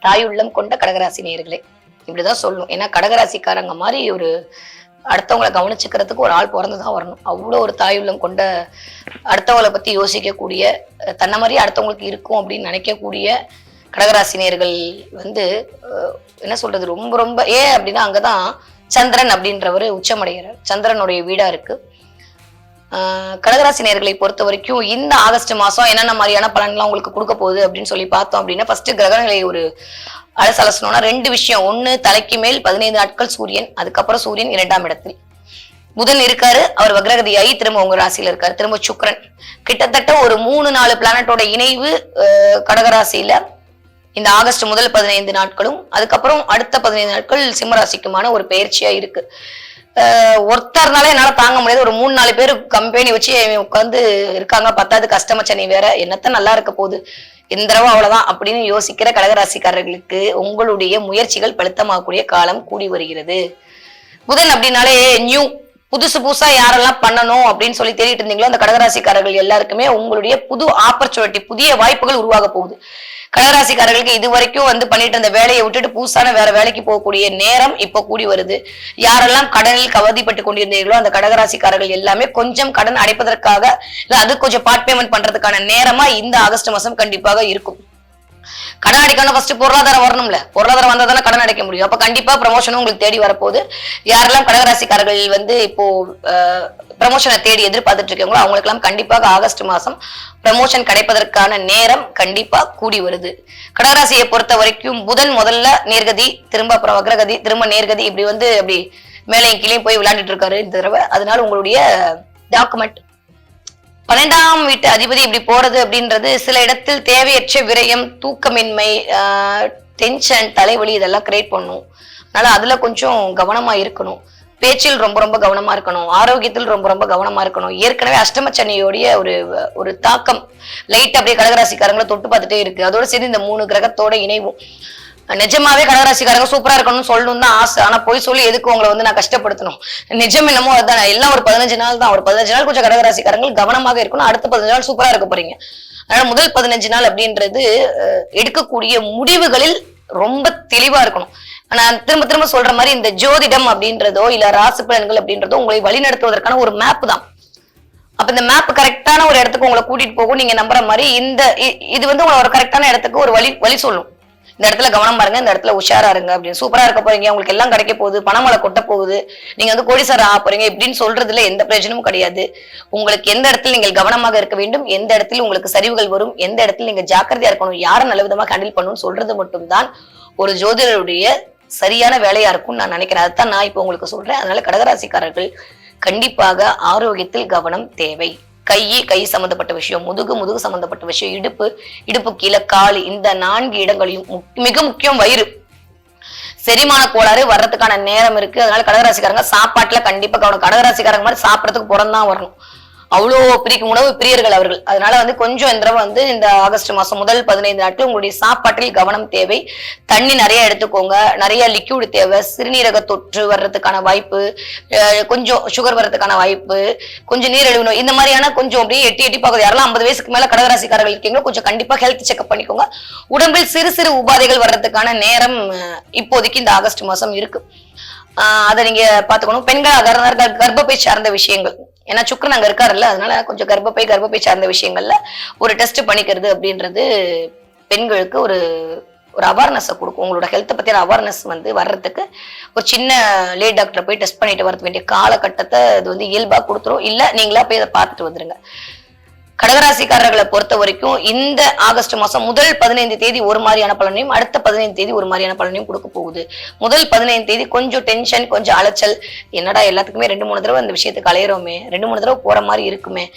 தாயுள்ளம் கொண்ட கடகராசி நேயர்களே, இப்படிதான் சொல்லணும். ஏன்னா கடகராசிக்காரங்க மாதிரி ஒரு அடுத்தவங்களை கவனிச்சுக்கிறதுக்கு ஒரு ஆள் பிறந்துதான் வரணும். அவ்வளோ ஒரு தாயுள்ளம் கொண்ட, அடுத்தவங்களை பத்தி யோசிக்கக்கூடிய, தன்னை மாதிரி அடுத்தவங்களுக்கு இருக்கும் அப்படின்னு நினைக்கக்கூடிய கடகராசினியர்கள் வந்து என்ன சொல்றது, ரொம்ப ரொம்ப ஏன் அப்படின்னா அங்கதான் சந்திரன் அப்படின்றவர் உச்சமடைகிறார். சந்திரனுடைய வீடா இருக்கு. கடகராசினியர்களை பொறுத்த வரைக்கும் இந்த ஆகஸ்ட் மாசம் என்னென்ன மாதிரியான பலன்லாம் உங்களுக்கு கொடுக்க போகுது அப்படின்னு சொல்லி பார்த்தோம் அப்படின்னா, ஃபர்ஸ்ட் கிரகநிலை ஒரு அலசலசனம்னா 2 விஷயம். ஒண்ணு, தலைக்கு மேல் 15 நாட்கள் சூரியன், அதுக்கப்புறம் சூரியன் 2ஆம் இடத்தில் புதன் இருக்காரு. அவர் வக்ரகதியாகி திரும்ப உங்க ராசியில இருக்காரு. திரும்ப சுக்கிரன், கிட்டத்தட்ட ஒரு 3-4 பிளானட்டோட இணைவு கடகராசியில இந்த ஆகஸ்ட் முதல் 15 நாட்களும், அதுக்கப்புறம் அடுத்த 15 நாட்கள் சிம்மராசிக்குமான ஒரு பயிற்சியா இருக்கு. ஒருத்தர்னால என்னால தாங்க முடியாது, ஒரு 3-4 பேர் கம்பெனி வச்சு உட்காந்து இருக்காங்க. 10வது கஷ்டமச்சனி வேற, என்னத்த நல்லா இருக்க போகுது, இந்த தடவை அவ்வளவுதான் அப்படின்னு யோசிக்கிற கடகராசிக்காரர்களுக்கு உங்களுடைய முயற்சிகள் பலித்தமாகக்கூடிய காலம் கூடி வருகிறது. புதன் அப்படின்னாலே நியூ, புதுசா யாரெல்லாம் பண்ணணும் அப்படின்னு சொல்லி தேடிட்டு இருந்தீங்களோ அந்த கடகராசிக்காரர்கள் எல்லாருக்குமே உங்களுடைய புது ஆப்பர்ச்சுனிட்டி, புதிய வாய்ப்புகள் உருவாக போகுது. கடகராசிக்காரர்களுக்கு இது வரைக்கும் வந்து பண்ணிட்டு இருந்த வேலையை விட்டுட்டு புதுசான வேற வேலைக்கு போகக்கூடிய நேரம் இப்ப கூடி வருது. யாரெல்லாம் கடனில் கவதிப்பட்டு கொண்டிருந்தீர்களோ அந்த கடகராசிக்காரர்கள் எல்லாமே கொஞ்சம் கடன் அடைப்பதற்காக, இல்ல அது கொஞ்சம் பார்ட் பேமெண்ட் பண்றதுக்கான நேரமா இந்த ஆகஸ்ட் மாசம் கண்டிப்பாக இருக்கும். கடன் அடைக்கணும், ஃபர்ஸ்ட் பொருளாதாரம் வரணும்ல, பொருளாதாரம் வந்தாதானே கடன் அடைக்க முடியும். அப்ப கண்டிப்பா ப்ரமோஷனும் உங்களுக்கு தேடி வரப்போகுது. யாரெல்லாம் கடகராசிக்காரர்கள் வந்து இப்போ ப்ரமோஷனை தேடி எதிர்பார்த்துட்டு இருக்கீங்களோ அவங்களுக்கு எல்லாம் கண்டிப்பாக ஆகஸ்ட் மாசம் ப்ரமோஷன் கிடைப்பதற்கான நேரம் கண்டிப்பா கூடி வருது. கடகராசியை பொறுத்த வரைக்கும் புதன் முதல்ல நேர்கதி, திரும்ப அப்புறம் வக்ரகதி, திரும்ப நேர்கதி, இப்படி வந்து அப்படி மேலையும் கீழே போய் விளையாண்டுட்டு இருக்காரு இந்த தடவை. அதனால உங்களுடைய டாக்குமெண்ட் 12ஆம் வீட்டு அதிபதி இப்படி போறது அப்படின்றது சில இடத்தில் தேவையற்ற விரயம், தூக்கமின்மை, டென்ஷன், தலைவலி இதெல்லாம் கிரியேட் பண்ணும். அதனால அதுல கொஞ்சம் கவனமா இருக்கணும். பேச்சில் ரொம்ப ரொம்ப கவனமா இருக்கணும். ஆரோக்கியத்தில் ரொம்ப ரொம்ப கவனமா இருக்கணும். ஏற்கனவே அஷ்டமச்சனியோடைய ஒரு தாக்கம் லைட் அப்படியே கடகராசிக்காரங்களை தொட்டு பார்த்துட்டே இருக்கு. அதோட சேர்ந்து இந்த 3 கிரகத்தோட இணைவும். நிஜமாவே கடகராசிக்காரங்க சூப்பரா இருக்கணும்னு சொல்லணும்னு தான் ஆசை. ஆனா போய் சொல்லி எதுக்கு உங்களை வந்து நான் கஷ்டப்படுத்தணும்? நிஜம் என்னமோ அதுதான். எல்லாம் ஒரு 15 நாள் தான். ஒரு 15 நாள் கொஞ்சம் கடகராசிக்காரங்கள் கவனமாக இருக்கணும். அடுத்த 15 நாள் சூப்பரா இருக்க போறீங்க. அதனால முதல் 15 நாள் அப்படின்றது எடுக்கக்கூடிய முடிவுகளில் ரொம்ப தெளிவா இருக்கணும். நான் திரும்ப திரும்ப சொல்ற மாதிரி இந்த ஜோதிடம் அப்படின்றதோ இல்ல ராசி பலன்கள் அப்படின்றதோ உங்களை வழிநடத்துவதற்கான ஒரு மேப் தான். அப்ப இந்த மேப் கரெக்டான ஒரு இடத்துக்கு உங்களை கூட்டிட்டு போகும். நீங்க நம்புற மாதிரி இது வந்து உங்களை ஒரு கரெக்டான இடத்துக்கு ஒரு வழி சொல்லும். இந்த இடத்துல கவனம் பாருங்க, இந்த இடத்துல உஷாரா இருங்க அப்படின்னு, சூப்பரா இருக்க போறீங்க, உங்களுக்கு எல்லாம் கிடைக்க போகுது, பணமழை கொட்ட போகுது, நீங்க வந்து கோடீஸ்வரர் ஆக போறீங்க இப்படின்னு சொல்றதுல எந்த பிரயோஜனமும் கிடையாது. உங்களுக்கு எந்த இடத்துல நீங்கள் கவனமாக இருக்க வேண்டும், எந்த இடத்துல உங்களுக்கு சரிவுகள் வரும், எந்த இடத்துல நீங்க ஜாக்கிரதையா இருக்கணும், யாரை நல்ல விதமா ஹேண்டில் பண்ணணும்னு சொல்றது மட்டும்தான் ஒரு ஜோதிடருடைய சரியான வேலையா இருக்கும்னு நான் நினைக்கிறேன். அதுதான் நான் இப்ப உங்களுக்கு சொல்றேன். அதனால கடகராசிக்காரர்கள் கண்டிப்பாக ஆரோக்கியத்தில் கவனம் தேவை. கை சம்பந்தப்பட்ட விஷயம், முதுகு சம்பந்தப்பட்ட விஷயம், இடுப்பு கீழே, காலு, இந்த 4 இடங்களையும், மிக முக்கியம் வயிறு, செரிமான கோளாறு வர்றதுக்கான நேரம் இருக்கு. அதனால கடகராசிக்காரங்க சாப்பாட்டுல கண்டிப்பா கவனம். கடகராசிக்காரங்க மாதிரி சாப்பிடறதுக்கு புறம்தான் வரணும். அவ்வளோ பிரிக்கும் உணவு பிரியர்கள் அவர்கள். அதனால வந்து கொஞ்சம் இந்த தடவை வந்து இந்த ஆகஸ்ட் மாசம் முதல் 15 நாட்கள் உங்களுடைய சாப்பாட்டில் கவனம் தேவை. தண்ணி நிறைய எடுத்துக்கோங்க, நிறைய லிக்யூடு தேவை. சிறுநீரக தொற்று வர்றதுக்கான வாய்ப்பு, கொஞ்சம் சுகர் வர்றதுக்கான வாய்ப்பு, கொஞ்சம் நீரிழிவு நோய், இந்த மாதிரியான கொஞ்சம் அப்படியே எட்டி பார்க்குது. யாரெல்லாம் 50 வயசுக்கு மேல கடகராசிக்காரர்கள் இருக்கீங்களோ கொஞ்சம் கண்டிப்பா ஹெல்த் செக்அப் பண்ணிக்கோங்க. உடம்பில் சிறு உபாதைகள் வர்றதுக்கான நேரம் இப்போதைக்கு இந்த ஆகஸ்ட் மாசம் இருக்கு. அதை நீங்க பாத்துக்கணும். பெண்கள் கர்ப்பப்பை சார்ந்த விஷயங்கள், ஏன்னா சுக்கிரன் அங்க இருக்காருல்ல, அதனால கொஞ்சம் கர்ப்பப்பை சார்ந்த விஷயங்கள்ல ஒரு டெஸ்ட் பண்ணிக்கிறது அப்படின்றது பெண்களுக்கு ஒரு அவேர்னஸ் கொடுக்கும். உங்களோட ஹெல்த்தை பத்தியான அவேர்னஸ் வந்து வர்றதுக்கு ஒரு சின்ன லே டாக்டரை போய் டெஸ்ட் பண்ணிட்டு வர வேண்டிய காலகட்டத்தை இது வந்து இயல்பா கொடுத்துரும். இல்ல நீங்களா போய் அதை பார்த்துட்டு வந்துருங்க. கடகராசிக்காரர்களை பொறுத்த வரைக்கும் இந்த ஆகஸ்ட் மாசம் முதல் 15 தேதி ஒரு மாதிரியான பலனையும், அடுத்த 15 தேதி ஒரு மாதிரியான பலனையும் கொடுக்க போகுது. முதல் 15 தேதி கொஞ்சம் டென்ஷன், கொஞ்சம் அலைச்சல், என்னடா எல்லாத்துக்குமே 2-3 தடவை இந்த விஷயத்துக்கு அலையிறோமே, 2-3 தடவை போற மாதிரி இருக்குமே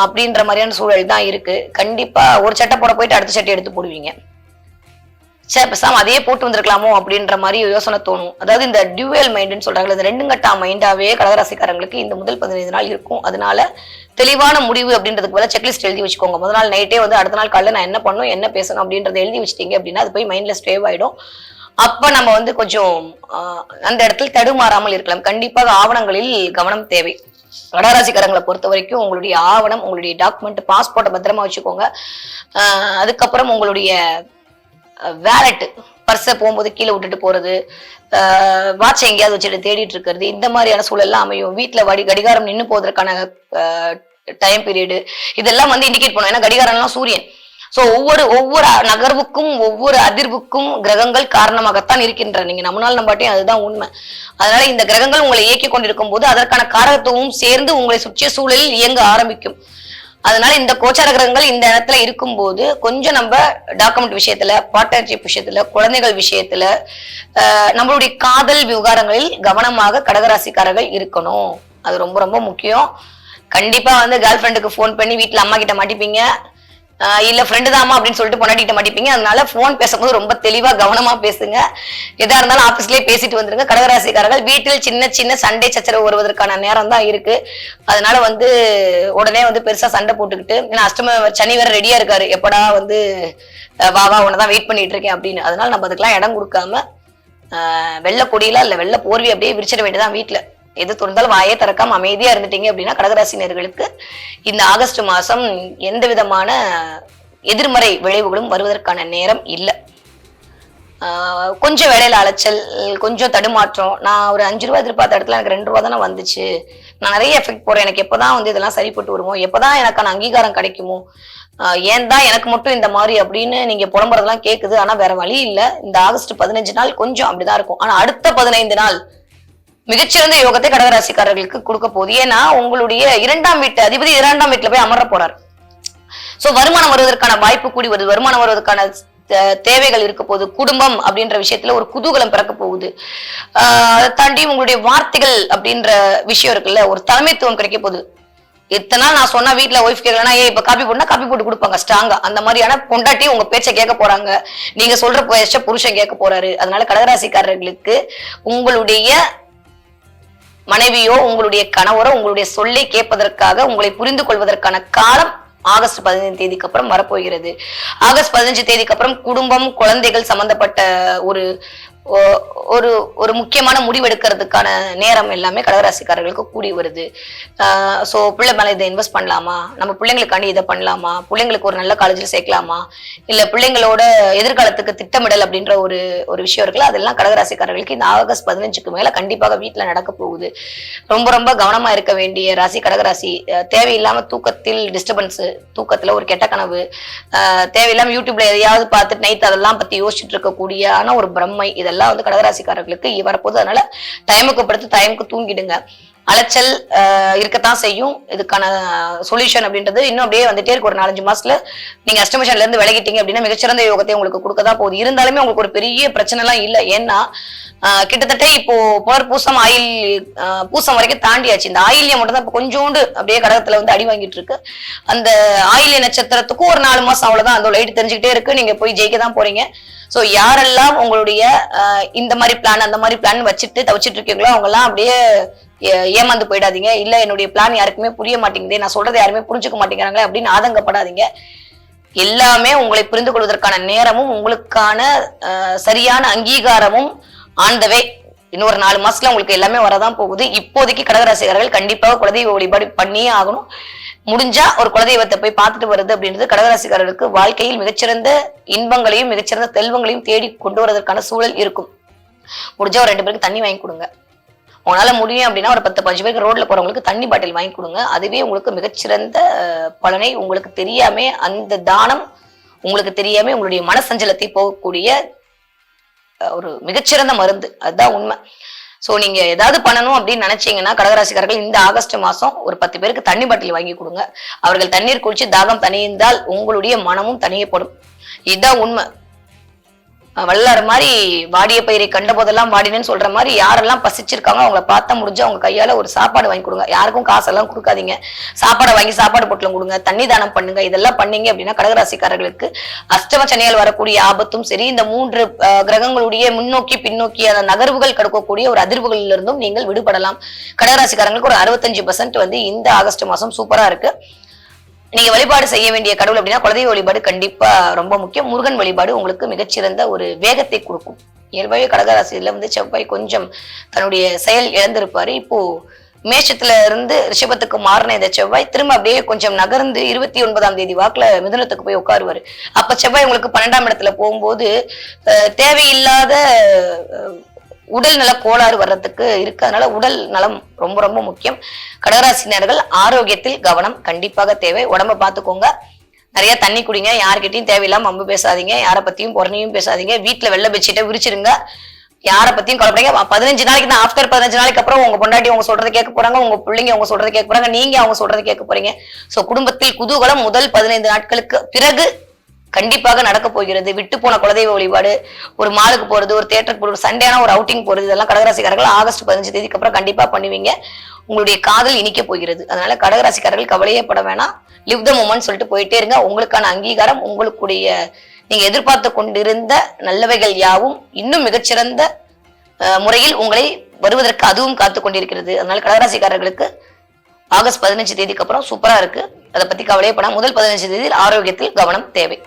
அப்படின்ற மாதிரியான சூழல் தான் இருக்கு. கண்டிப்பா ஒரு சட்டை போட போயிட்டு அடுத்த சட்டை எடுத்து போடுவீங்க. சரி பேசாம அதையே போட்டு வந்திருக்கலாமோ அப்படின்ற மாதிரி யோசனை தோணும். அதாவது இந்த டியூவல் மைண்டுன்னு சொல்றாங்க, இந்த 2 கட்டா மைண்டாவே கடகராசிக்காரங்களுக்கு இந்த முதல் 15 நாள் இருக்கும். அதனால தெளிவான முடிவு அப்படின்றதுக்கு பதிலாக செக்லிஸ்ட் எழுதி வச்சுக்கோங்க. முதல் நாள் நைட்டே வந்து அடுத்த நாள் காலையில் நான் என்ன பண்ணணும், என்ன பேசணும் அப்படின்றத எழுதி வச்சுட்டீங்க அப்படின்னா அது போய் மைண்ட்ல ஸ்டேவ் ஆயிடும். அப்ப நம்ம வந்து கொஞ்சம் அந்த இடத்துல தடுமாறாமல் இருக்கலாம். கண்டிப்பாக ஆவணங்களில் கவனம் தேவை. கடகராசிக்காரங்களை பொறுத்த வரைக்கும் உங்களுடைய ஆவணம், உங்களுடைய டாக்குமெண்ட், பாஸ்போர்ட்டை பத்திரமா வச்சுக்கோங்க. அதுக்கப்புறம் உங்களுடைய வேலட் பர்ஸை போகும்போது கீழே விட்டுட்டு போறது, வாட்சை எங்கேயாவது வச்சுட்டு தேடிட்டு இருக்கிறது, இந்த மாதிரியான சூழல்லாம் அமையும். வீட்டுல கடிகாரம் நின்று போவதற்கான டைம் பீரியடு இதெல்லாம் வந்து இண்டிகேட் பண்ணும். ஏன்னா கடிகாரம்லாம் சூரியன். சோ ஒவ்வொரு நகர்வுக்கும் ஒவ்வொரு அதிர்வுக்கும் கிரகங்கள் காரணமாகத்தான் இருக்கின்றன. நீங்க நம்மளால நம்பாட்டியும் அதுதான் உண்மை. அதனால இந்த கிரகங்கள் உங்களை இயக்கி கொண்டிருக்கும் போது அதற்கான காரகத்துவமும் சேர்ந்து உங்களை சுற்றிய சூழலில் இயங்க ஆரம்பிக்கும். அதனால இந்த கோச்சார கிரகங்கள் இந்த இடத்துல இருக்கும்போது கொஞ்சம் நம்ம டாக்குமெண்ட் விஷயத்துல, பார்ட்னர்ஷிப் விஷயத்துல, குழந்தைகள் விஷயத்துல, நம்மளுடைய காதல் விவகாரங்களில் கவனமாக கடகராசிக்காரர்கள் இருக்கணும். அது ரொம்ப ரொம்ப முக்கியம். கண்டிப்பா வந்து கேர்ள் ஃப்ரெண்டுக்கு போன் பண்ணி வீட்டுல அம்மா கிட்ட மாட்டிப்பீங்க, இல்ல ஃப்ரெண்டு தாமா அப்படின்னு சொல்லிட்டு பொண்டாட்டிட்ட மாட்டிப்பீங்க. அதனால போன் பேசும்போது ரொம்ப தெளிவா கவனமா பேசுங்க. எதா இருந்தாலும் ஆபீஸ்லயே பேசிட்டு வந்துருங்க. கடகராசிக்காரர்கள் வீட்டில் சின்ன சின்ன சண்டை சச்சரவு வருவதற்கான நேரம் தான் இருக்கு. அதனால வந்து உடனே வந்து பெருசா சண்டை போட்டுக்கிட்டு, ஏன்னா அஷ்டம சனி வேற ரெடியா இருக்காரு, எப்படா வந்து வா உன்னதான் வெயிட் பண்ணிட்டு இருக்கேன் அப்படின்னு. அதனால நம்ம அதுக்கெல்லாம் இடம் கொடுக்காம வெள்ளை கொடியெல்லாம் இல்ல வெள்ளை போர்வி அப்படியே விரிச்சிட வேண்டியதான். வீட்டுல எது தொடர்ந்தாலும் வாயே திறக்காம அமைதியா இருந்துட்டீங்க அப்படின்னா கடகராசினியர்களுக்கு இந்த ஆகஸ்ட் மாசம் எந்த விதமான எதிர்மறை விளைவுகளும் வருவதற்கான நேரம் இல்லை. கொஞ்சம் வேலையில அலைச்சல், கொஞ்சம் தடுமாற்றம். நான் ஒரு 5 ரூபா எதிர்பார்த்த இடத்துல எனக்கு 2 ரூபா தானே வந்துச்சு, நான் நிறைய எஃபெக்ட் போறேன், எனக்கு எப்பதான் வந்து இதெல்லாம் சரிப்பட்டு வருமோ, எப்பதான் எனக்கான அங்கீகாரம் கிடைக்குமோ, ஏன் தான் எனக்கு மட்டும் இந்த மாதிரி அப்படின்னு நீங்க புலம்புறதெல்லாம் கேக்குது. ஆனா வேற வழி இல்லை. இந்த ஆகஸ்ட் 15 நாள் கொஞ்சம் அப்படிதான் இருக்கும். ஆனா அடுத்த 15 நாள் மிகச்சிறந்த யோகத்தை கடகராசிக்காரர்களுக்கு கொடுக்க போகுது. ஏன்னா உங்களுடைய 2ஆம் வீட்டு அதிபதி 2ஆம் வீட்டுல போய் அமர போறார். சோ வருமானம் வருவதற்கான வாய்ப்பு கூடி வருது. வருமானம் வருவதற்கான தேவைகள் இருக்க போகுது. குடும்பம் அப்படின்ற விஷயத்துல ஒரு குதூகலம் பிறக்க போகுது. அதை தாண்டி உங்களுடைய வார்த்தைகள் அப்படின்ற விஷயம் இருக்குல்ல, ஒரு தலைமைத்துவம் கிடைக்க போகுது. இத்தனை நாள் நான் சொன்னா வீட்டுல ஒய்ஃப் கேட்கலன்னா இப்ப காப்பி போட்டுனா காப்பி போட்டு கொடுப்பாங்க ஸ்ட்ராங்கா. அந்த மாதிரியான பொண்டாட்டி உங்க பேச்சை கேட்க போறாங்க, நீங்க சொல்ற பேச்ச புருஷன் கேட்க போறாரு. அதனால கடகராசிக்காரர்களுக்கு உங்களுடைய மனைவியோ உங்களுடைய கணவரோ உங்களுடைய சொல்லை கேட்பதற்காக உங்களை புரிந்து கொள்வதற்கான காலம் ஆகஸ்ட் 15 தேதிக்கு அப்புறம் வரப்போகிறது. ஆகஸ்ட் 15 தேதிக்கு அப்புறம் குடும்பம், குழந்தைகள் சம்பந்தப்பட்ட ஒரு ஒரு ஒரு முக்கியமான முடிவு எடுக்கிறதுக்கான நேரம் எல்லாமே கடகராசிக்காரர்களுக்கு கூடி வருது. சோ பிள்ளை மேல இதை இன்வெஸ்ட் பண்ணலாமா, நம்ம பிள்ளைங்களுக்காண்டி இதை பண்ணலாமா, பிள்ளைங்களுக்கு ஒரு நல்ல காலேஜில் சேர்க்கலாமா, இல்ல பிள்ளைங்களோட எதிர்காலத்துக்கு திட்டமிடல் அப்படின்ற ஒரு ஒரு விஷயம் இருக்குல்ல, அதெல்லாம் கடகராசிக்காரர்களுக்கு இந்த ஆகஸ்ட் 15க்கு மேல கண்டிப்பாக வீட்டுல நடக்க போகுது. ரொம்ப ரொம்ப கவனமா இருக்க வேண்டிய ராசி கடகராசி. தேவையில்லாம தூக்கத்தில் டிஸ்டர்பன்ஸ், தூக்கத்துல ஒரு கெட்ட கனவு, தேவையில்லாம யூடியூப்ல எதையாவது பார்த்துட்டு நைட் அதெல்லாம் பத்தி யோசிச்சுட்டு இருக்கக்கூடிய ஒரு பிரம்மை, இதெல்லாம் வந்து கடகராசிக்காரர்களுக்கு வரப்போகுது. அதனால டைமுக்கு படுத்து டைமுக்கு தூங்கிடுங்க. அலைச்சல் இருக்கத்தான் செய்யும். இதுக்கான சொல்யூஷன் அப்படின்றது இன்னும் அப்படியே வந்துட்டே இருக்கு. ஒரு 4-5 மாசத்துல நீங்க அஷ்டமசன்ல இருந்து விலகிட்டீங்க அப்படின்னா மிகச்சிறந்த யோகத்தை உங்களுக்கு கொடுக்கதான் போகுது. இருந்தாலுமே உங்களுக்கு ஒரு பெரிய பிரச்சனை எல்லாம் இல்லை. ஏன்னா கிட்டத்தட்ட இப்போ பூசம் ஆயில் பூசம் வரைக்கும் தாண்டியாச்சு. இந்த ஆயில்யம் மட்டும் தான் இப்ப கொஞ்சோண்டு அப்படியே கடகத்துல வந்து அடி வாங்கிட்டு இருக்கு. அந்த ஆயில்ய நட்சத்திரத்துக்கும் ஒரு 4 மாசம் அவ்வளவுதான். அந்த லைட் தெரிஞ்சுக்கிட்டே இருக்கு. நீங்க போய் ஜெயிக்க தான் போறீங்க. சோ யாரெல்லாம் உங்களுடைய இந்த மாதிரி பிளான் அந்த மாதிரி பிளான் வச்சுட்டு தவிச்சிட்டு இருக்கீங்களோ அவங்க எல்லாம் அப்படியே ஏமாந்து போயிடாதீங்க. இல்ல என்னுடைய பிளான் யாருக்குமே புரிய மாட்டேங்குது, நான் சொல்றதை யாருமே புரிஞ்சுக்க மாட்டேங்கிறாங்களே அப்படின்னு ஆதங்கப்படாதீங்க. எல்லாமே உங்களை புரிந்து கொள்வதற்கான நேரமும் உங்களுக்கான சரியான அங்கீகாரமும் ஆண்டவே இன்னொரு 4 மாசத்துல உங்களுக்கு எல்லாமே வரதான் போகுது. இப்போதைக்கு கடகராசிக்காரர்கள் கண்டிப்பாக குலதெய்வ வழிபாடு பண்ணியே ஆகணும். முடிஞ்சா ஒரு குலதெய்வத்தை போய் பார்த்துட்டு வருது அப்படின்றது கடகராசிக்காரர்களுக்கு வாழ்க்கையில் மிகச்சிறந்த இன்பங்களையும் மிகச்சிறந்த செல்வங்களையும் தேடி கொண்டு வரதற்கான சூழல் இருக்கும். முடிஞ்சா ஒரு 2 பேருக்கு தண்ணி வாங்கி கொடுங்க. உங்களால முடியும் அப்படின்னா ஒரு 10-15 பேருக்கு ரோட்ல போறவங்களுக்கு தண்ணி பாட்டில் வாங்கி கொடுங்க. அதுவே உங்களுக்கு மிகச்சிறந்த பலனை, உங்களுக்கு தெரியாம அந்த தானம் உங்களுக்கு தெரியாம உங்களுடைய மனசஞ்சலத்தை போகக்கூடிய ஒரு மிகச்சிறந்த மருந்து. அதுதான் உண்மை. சோ நீங்க ஏதாவது பண்ணணும் அப்படின்னு நினைச்சீங்கன்னா கடகராசிக்காரர்கள் இந்த ஆகஸ்ட் மாசம் ஒரு 10 பேருக்கு தண்ணி பாட்டில் வாங்கி கொடுங்க. அவர்கள் தண்ணீர் குடிச்சு தாகம் தணிந்தால் உங்களுடைய மனமும் தணியப்படும். இதுதான் உண்மை. வல்லாறு மாதிரி வாடிய பயிரை கண்ட போதெல்லாம் வாடினேன்னு சொல்ற மாதிரி யாரெல்லாம் பசிச்சிருக்காங்க அவங்கள பார்த்தா முடிஞ்சு அவங்க கையால ஒரு சாப்பாடு வாங்கி கொடுங்க. யாருக்கும் காசெல்லாம் கொடுக்காதீங்க. சாப்பாடை வாங்கி சாப்பாடு பொட்டலம் கொடுங்க, தண்ணி தானம் பண்ணுங்க. இதெல்லாம் பண்ணீங்க அப்படின்னா கடகராசிக்காரர்களுக்கு அஷ்டம சனியால் வரக்கூடிய ஆபத்தும் சரி, இந்த 3 கிரகங்களுடைய முன்னோக்கி பின்னோக்கி அந்த நகர்வுகள் கொடுக்கக்கூடிய ஒரு அதிர்வுகளில் இருந்தும் நீங்கள் விடுபடலாம். கடகராசிக்காரங்களுக்கு ஒரு 65% வந்து இந்த ஆகஸ்ட் மாசம் சூப்பரா இருக்கு. நீங்க வழிபாடு செய்ய வேண்டிய கடவுள் அப்படின்னா குலதெய்வ வழிபாடு கண்டிப்பா ரொம்ப முக்கியம். முருகன் வழிபாடு உங்களுக்கு மிகச்சிறந்த ஒரு வேகத்தை கொடுக்கும். இயல்பாகவே கடகராசியில வந்து செவ்வாய் கொஞ்சம் தன்னுடைய செயல் இழந்திருப்பாரு. இப்போ மேஷத்துல இருந்து ரிஷபத்துக்கு மாறின இந்த செவ்வாய் திரும்ப அப்படியே கொஞ்சம் நகர்ந்து 29ஆம் தேதி வாக்குல மிதுனத்துக்கு போய் உட்காருவாரு. அப்ப செவ்வாய் உங்களுக்கு 12ஆம் இடத்துல போகும்போது தேவையில்லாத உடல் நல கோளாறு வர்றதுக்கு இருக்கு. அதனால உடல் நலம் ரொம்ப ரொம்ப முக்கியம். கடகராசினியர்கள் ஆரோக்கியத்தில் கவனம் கண்டிப்பாக தேவை. உடம்ப பார்த்துக்கோங்க. நிறைய தண்ணி குடிங்க. யார்கிட்டயும் தேவையில்லாம அம்பு பேசாதீங்க. யாரை பத்தியும் பொறனையும் பேசாதீங்க. வீட்டுல வெள்ளை பெட்ஷீட்டை விரிச்சிருங்க. யாரை பத்தியும் கவலைப்படாதீங்க. 15 நாளைக்கு தான், ஆஃப்டர் 15 நாளைக்கு அப்புறம் உங்க பொண்டாட்டி உங்க சொல்றதை கேட்க போறாங்க, உங்க பிள்ளைங்க உங்க சொல்றதை கேட்க போறாங்க, நீங்க அவங்க சொல்றதை கேட்க போறீங்க. சோ குடும்பத்தில் குதூகலம் முதல் 15 நாட்களுக்கு பிறகு கண்டிப்பாக நடக்க போகிறது. விட்டு போன குலதெய்வ வழிபாடு, ஒரு மாலுக்கு போறது, ஒரு தியேட்டருக்கு போறது, சண்டேனா ஒரு அவுட்டிங் போறது, இதெல்லாம் கடகராசிக்காரர்கள் ஆகஸ்ட் 15 தேதிக்கு அப்புறம் கண்டிப்பா பண்ணுவீங்க. உங்களுடைய காதல் இனிக்க போகிறது. அதனால கடகராசிக்காரர்கள் கவலையே பட வேணாம். லிவ் த மொமெண்ட் சொல்லிட்டு போயிட்டே இருங்க. உங்களுக்கான அங்கீகாரம், உங்களுடைய நீங்க எதிர்பார்த்து கொண்டிருந்த நல்லவைகள் யாவும் இன்னும் மிகச்சிறந்த முறையில் உங்களை வருவதற்கு அதுவும் காத்து கொண்டிருக்கிறது. அதனால கடகராசிக்காரர்களுக்கு ஆகஸ்ட் 15 தேதிக்கு அப்புறம் சூப்பரா இருக்கு. அதை பத்தி கவலையே படாம முதல் 15 தேதியில் ஆரோக்கியத்தில் கவனம் தேவை.